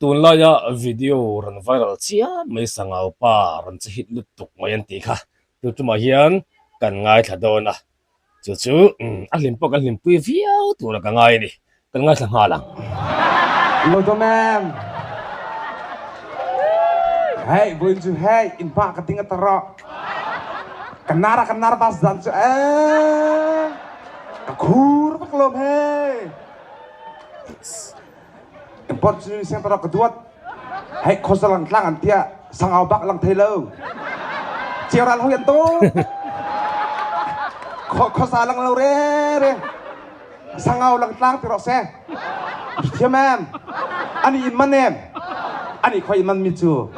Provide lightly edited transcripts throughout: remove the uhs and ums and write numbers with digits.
tuần lai ya video ran viral chia mấy sang ao pa ran chi hit lut tuk mai an ti kha tu tu ma hian kan ngai thla don a chu a lim pok a lim pui viau tu la ka ngai ni kan ngai thla nga lang Lodo man. Hey, going to hey in pa kating ataro. Kanara pas dan su kakur paklom hey. Import sini siang taro kedua. Hey, kosalang lang antia sangau bak lang thelo. Ciaran hoyan tu. Kosalang lo re. Sangau lang tiro se. Dia man. Ani in man nem. Ani koi man mitu.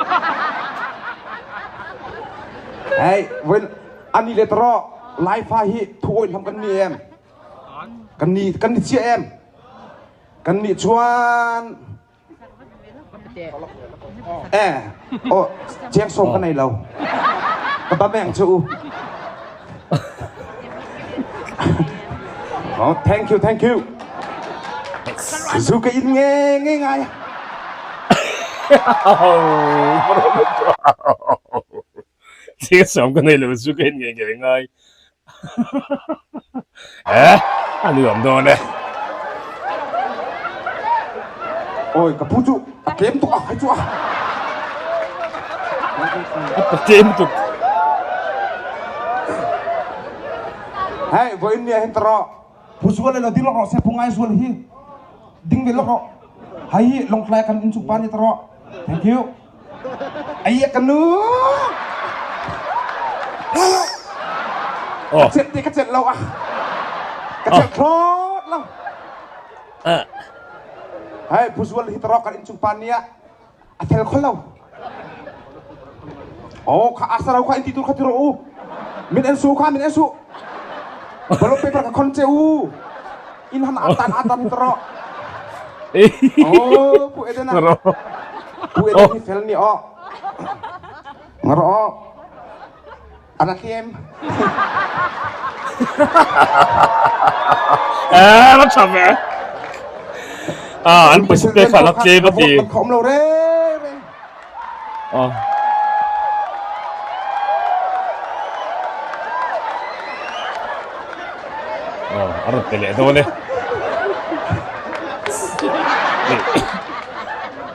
Hey, when ani letro live hi thôi làm kan ni em. Kan ni chia em. Kan ni chuan. Chiang song cái này lâu. Các ba mẹ chú. Oh, thank you. Dù cái in nghe ngay. chiếc sống cái này là su cái nghe ngay anh đi làm đồ này Ôi, cả phụ trụ, kém tụ hay trụ kém tụ hey, với anh hiện tro phụ trụ này là đi lọc xe phung ai xuân hi đinh về lọc hay lồng lại cần in chụp pan tro thank you ai cần nữa cái chuyện lâu à cái chuyện khó lâu hey, phụ trụ hiện tro cần in chụp pan nia atel khó lâu khá asal khá in tidur khá tiru min ensu belum paper ke koncu inhan atan tero bu edena ni fel ni ngero anak em nó chậm vậy anh phải xếp cái phản lắc chê bất kỳ khổng lồ đấy 알았 때려 너네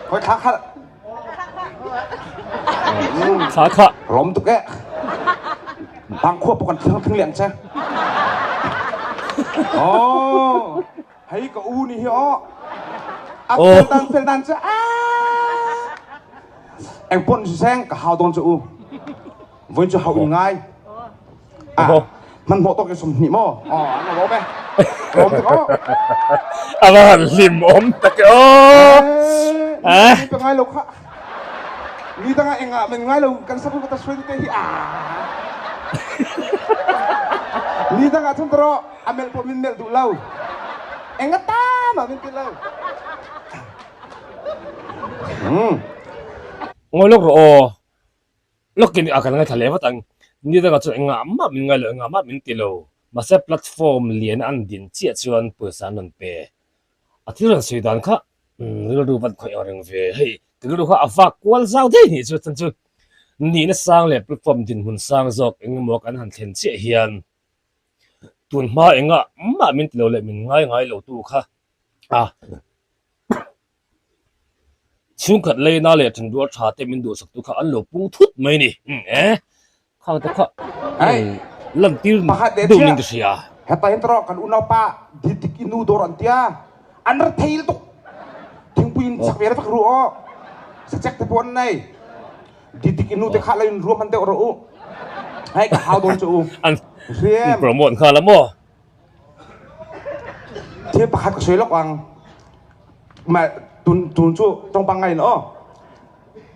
거의 다 사카 롬 두께 방코 보건 thương chứ thấy có u này hiểu phê đàn chứ em bọn sang cả hào tôn cho u với cho hậu ngayมันโมโตกันสมนิโมnó lốp ấy lốp được không lim ốm tất cả đi ngay lục hả đi ta ngay mình ngay lục cần sắp ta suy cái gì đi ta ngay thằng tro amel po min mel đủ lâu anh ngắt ta mà min lâu ngồi lúc cái akan ngay thale phát anh như thế cái ngắm mà mình ngay ngắm mà mình tiêu mà sẽ platform liền ăn điện chia chuan bữa sáng lần về thì là suy đoán khác nó đủ vật khỏe orang về hey cái đồ khác áp quan sao thế nhỉ chú chân chú ní nó sang lệ platform điện hun sang dọc anh mua cái hàng thiên chia hiền tuần mà anh mà mình tiêu lệ mình ngay lâu tu khác chung khát lấy na lệ thành đua trà tem mình đua sắc tu khác ăn lâu bung thút mấy nè khang tu khác lần tiêu đâu mình cái gì heta intro kan unapa didik inu doran tia anar thail tu thingpuin sakwer fak ruo sejak tepon nai didik inu te khala in ruam ante ro hai ka how don chu an riem promote kha lamo thie pakhat ka soi lok ang ma tun chu trong bang ngai no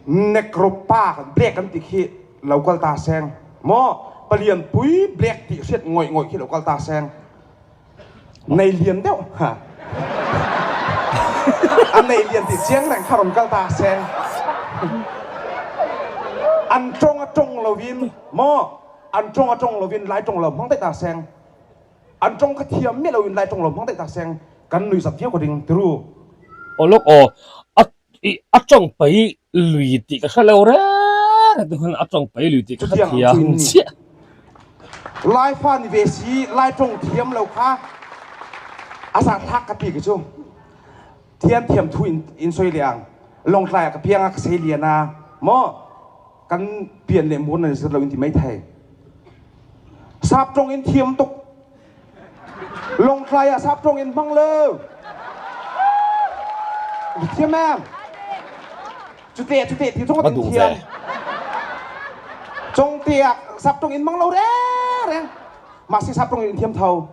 necropa break kan tikhi local ta seng mo palian pui black ti siết ngồi khi local ta sang này liền đéo hả anh này liền thì chiang này khảo local ta sang anh trong lầu viên mo anh trong lầu viên lái trong lầu mang tay ta sang anh trong cái thiam miết lầu viên lái trong lầu mang tay ta sang căn nuôi sập thiếu của đình từ lúc i atong pai lui ti ka khalo ra tu han atong pai lui ti ka thia chi lai fa ni ve si lai tong thiam lo kha asa thak ka pi ke chu thiam thu in soi liang long lai ka piang ka se liana mo kan pian le mun na se lo in ti mai thai sap trong in thiam tuk long lai a sap trong in bang lo thiam em chú tiệt thì trong cái tiền thiam trong tiệc sắp trong in mang lâu đấy mà sẽ sắp trong in thiam thầu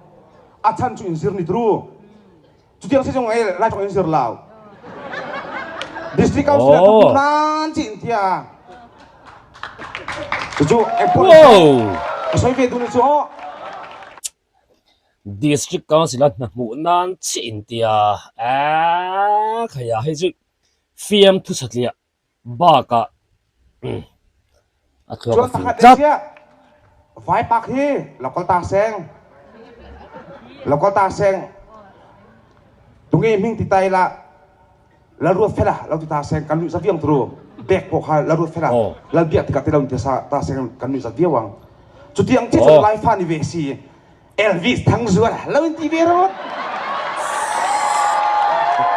à chân chú in zir nít ru chú tiệc sẽ trong ấy lại trong in zir lao district council cũng nan chuyện thia chú em phụ soi về tu chú district council na mu nan chin tia a khaya he chu fiam thu satlia ba ka a thua chuan ka pakhat chat dia vai pak hi lokal ta seng tungi ming ti tai la ruột phela la tu ta seng kan lu sa viang tru bek po ha la ruột phela la biak ti ka te long ti sa ta seng kan lu sa viawang chu tiang ti chu lai fa ni ve si Elvis thang zuar la in ti ve ro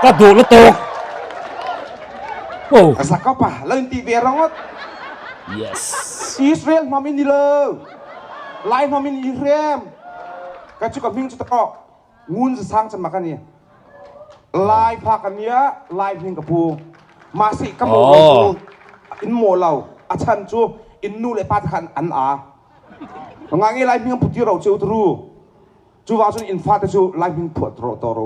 ka du lu to oh sa ka pa la in ti ve ro yes Israel mamin ni lo lai mamin Israel ka chu ka ming chu ta ngun sa sang chan makani lai pha kan nia lai ming ka pu ma si ka mo in mo lau a chan chu in nu le pa khan an a ngangi lai ming pu ti ro chu tru chu wa chu in fa ta chu lai ming phu tro to ro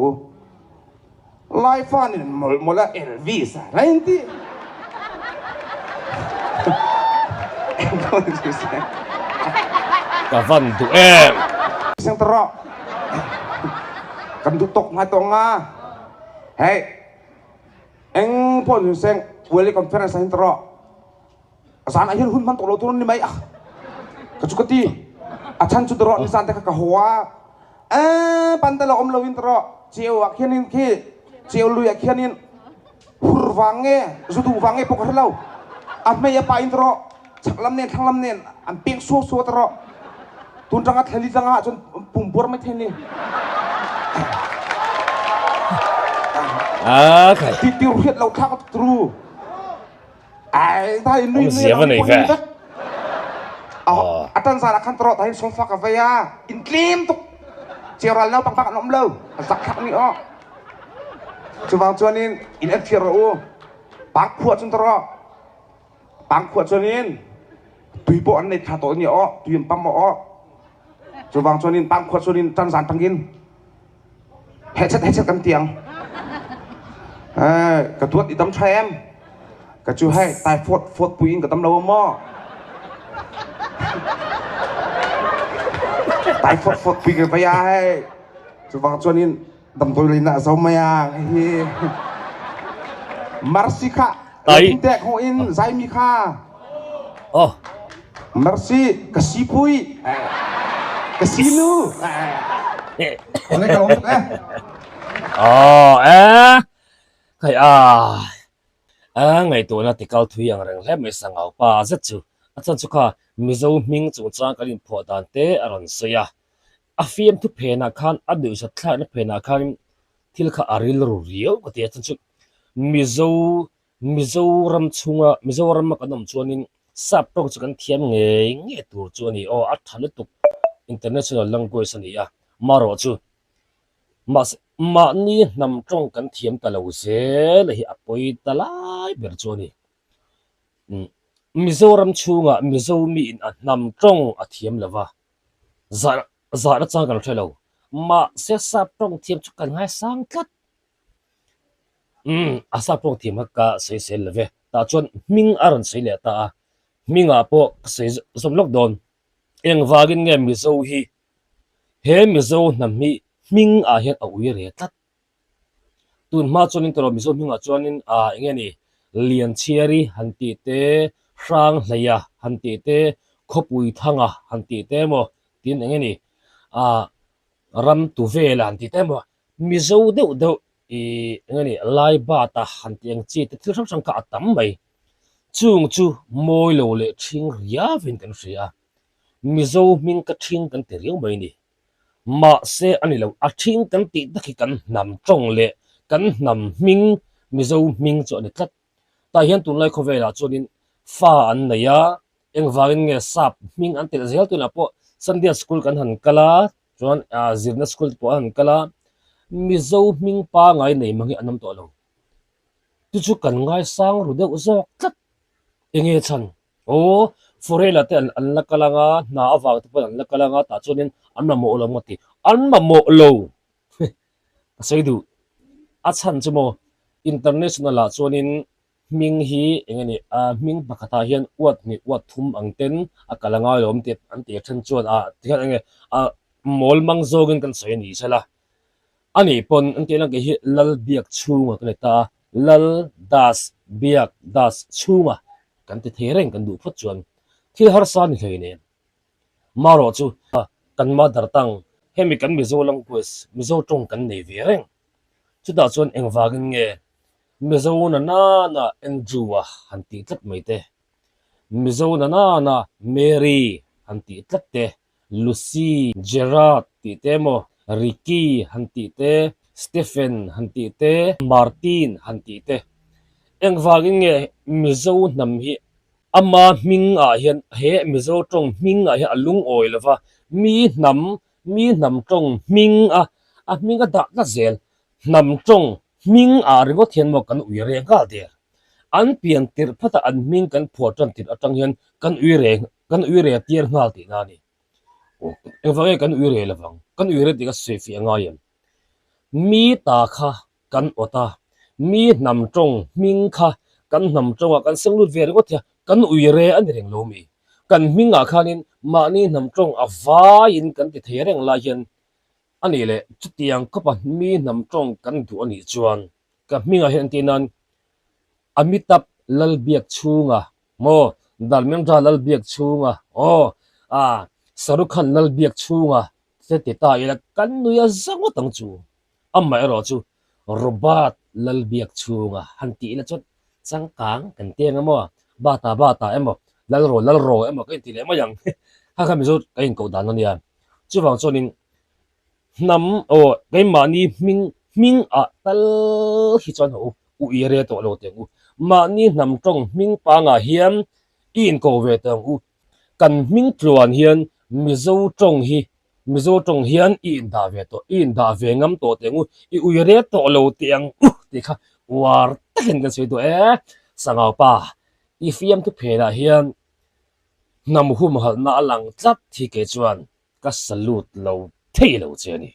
lai fa ni mo la Elvis lai ti ka van du em sang tro kan du tok ngai to nga hey eng po lu seng wele conference sang tro asan ahir hun man to lo turun ni mai ah kacukati achan chu tro ni san ta ka hoa pantalo om lo win tro chiu akhianin ki chiu lu akhianin hurwange zudu wange pokor lo at me ya pa intro chaklam nen thanglam nen an pek so tro tun tanga thali tanga chon pumpur mai theni kai ti ti riet lo thak tru ai thai nui ve atan sara kan tro thai sofa ka vaya in klim tuk cheral na pak nom lo sak khak ni o chu wang chuanin in at phir o pak phuat chun tro pak phuat chuanin tui po an nei tha to ni o tuim pam o chu wang chuanin pak phuat chuanin tan san tangin headset kan tiang cái tuột đi tắm trai em cái chú hay tài phốt puin cái tắm lâu mò tài phốt puin cái bây hay chú vang cho nên tầm tôi lên là sao mày à Marsika Đấy. Tек ho in zai mi kha oh Mercy kasipui kasinu Oleh kalau kai ngai to na tikal thui ang reng hle me sangau pa za chu achan chu kha mizo ming chu chang kalin pho dan te aron soya a fiam tu phena khan adu sa thla na phena khan thil kha aril ru rio ko te achan chu mizo ram ma kanam chuanin sap tok chu kan thiam nge tur chu ni o a thal tu international language ani a maro chu ma ni nam trong kan thiam ta lo se le hi apoi ta lai ber chu ni mizoram chunga mizomi in a nam trong a thiam lawa za na chang kan thelo ma se sap trong thiam chu kan ngai sang tlat asa pong thiam ka se leve ta chon ming aron se le ta minga po se som lockdown eng wagin nge mizo hi he mizo nam mi ming a het a ui re tat tun ma chonin tro mizo minga chonin a nge ni lian chiari hanti te rang hlaya hanti te khopui thanga hanti te mo tin nge ni ram tu vela hanti te mo mizo de ngani lai ba ta han tiang chi te thil sang ka atam mai chung chu moi lo le thing ria vin kan ria mizo ming ka thing kan te riau mai ni ma se ani lo a thing kan ti da ki kan nam tong le kan nam ming mizo ming cho ni tlat ta hian tun lai khovela chunin fa an na ya eng wangin nge sap ming an tel zel tu na po Sunday school kan han kala chuan zirna school po han kala mizo ming pa ngai nei mangi anam to lo tu chu kan ngai sang ru de uzo tlat enge chan o forela te an la kalanga na awang te an la kalanga ta chunin an ma mo lo mati an ma mo lo sei du a chan chumo international la chunin ming hi engani ming pakata hian uat ni uat thum angten a kalanga lom te an te than chuan tihan enge mol mang zogin kan sei ni sala ani pon an te lang ke hi lal biak chunga kan ta lal das biak das chunga kan te thereng kan du phot chuan thil har san ni hlei ne maro chu kan ma dar tang hemi kan mi zo lang pues mi zo tong kan nei ve reng chu da chuan eng wagin nge mi zo na na Andrew han ti tlat mai te mi zo na Mary han ti tlat te Lucy Gerard ti te mo Ricky han ti te Stephen han ti te Martin han ti te eng wagin nge mi zo nam hi ama ming hian he mizo tong ming hian alung oi lova mi nam tong ming ming da na zel nam tong ming ringo thian mo kan ui re ga de an pian tir phata an ming kan photon tir atang hian kan ui re tier ngal ti na ni eng wage kan ui re lawang kan ui re ti ka se fi anga yan mi ta kha kan ota mi nam tong ming kha kan nam tong kan senglut ve ringo thia kan ui re an reng lo mi kan minga khanin mani nam tong awa in kan ti thereng la hian ani le chutiang ka pa mi nam tong kan du ani chuan ka minga hian tinan amitab lalbiak chunga mo dalmeng da lalbiak chunga sarukhan lalbiak chunga se ti ta ila kan nuya zango tang chu amma ero chu robat lalbiak chunga hanti ila chot changkang kan tiang mo bata emo lalro emo kan ti le ma yang ha kha mi zo kain ko dan ania chu wang chonin nam kai mani ming tal hi chon ho u ire to lo te u mani nam tong ming pa nga hiam in ko ve tang u kan ming tluan hian mizo tong hian in da ve ngam to te u i u ire to lo tiang ti kha war taken kan sei to sangau pa ifiam tu phela hian nam hum hal na lang tlat thi ke chuan ka salut lo thei lo che ni